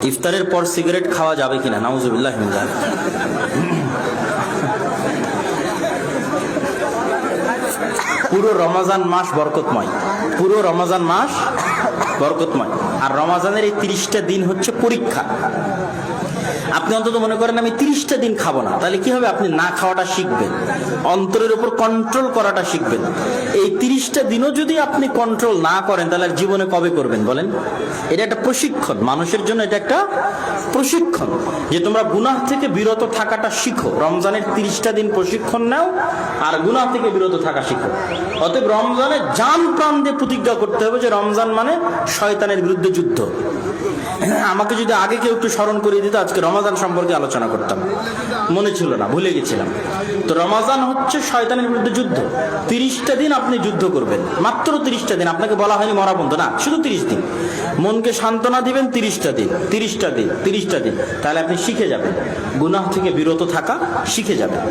ইফতারের পর সিগারেট খাওয়া যাবে কিনা? নাউজুবিল্লাহ মিন যালিক। পুরো রমজান মাস বরকতময়, পুরো রমজান মাস বরকতময়। আর রমজানের এই 30টা দিন হচ্ছে পরীক্ষা। আপনি অন্তত মনে করেন আমি 30টা দিন খাবো না, তাহলে কি হবে? আপনি না খাওয়াটা শিখবেন, অন্তরের উপর কন্ট্রোল করাটা শিখবেন। এই 30টা দিনও যদি আপনি কন্ট্রোল না করেন, তাহলে আর জীবনে কবে করবেন বলেন? এটা একটা প্রশিক্ষণ, মানুষের জন্য এটা একটা প্রশিক্ষণ যে তোমরা গুনাহ থেকে বিরত থাকাটা শিখো। রমজানের 30টা দিন প্রশিক্ষণ নাও আর গুনাহ থেকে বিরত থাকা শিখো। অতএব রমজানে জান প্রাণ দিয়ে প্রতিজ্ঞা করতে হবে যে রমজান মানে শয়তানের বিরুদ্ধে যুদ্ধ। আমাকে যদি আগে কেউ একটু স্মরণ করিয়ে দিত, আজকে রমজান সম্পর্কে আলোচনা করতাম, মনে ছিল না, ভুলে গেছিলাম। তো রমজান হচ্ছে শয়তানের বিরুদ্ধে যুদ্ধ। 30টা দিন আপনি যুদ্ধ করবেন, মাত্র 30টা দিন। আপনাকে বলা হয়নি মরা বন্ধ না, শুধু 30 দিন মনকে সান্ত্বনা দিবেন। 30টা দিন, 30টা দিন, 30টা দিন, তাহলে আপনি শিখে যাবেন, গুনাহ থেকে বিরত থাকা শিখে যাবেন।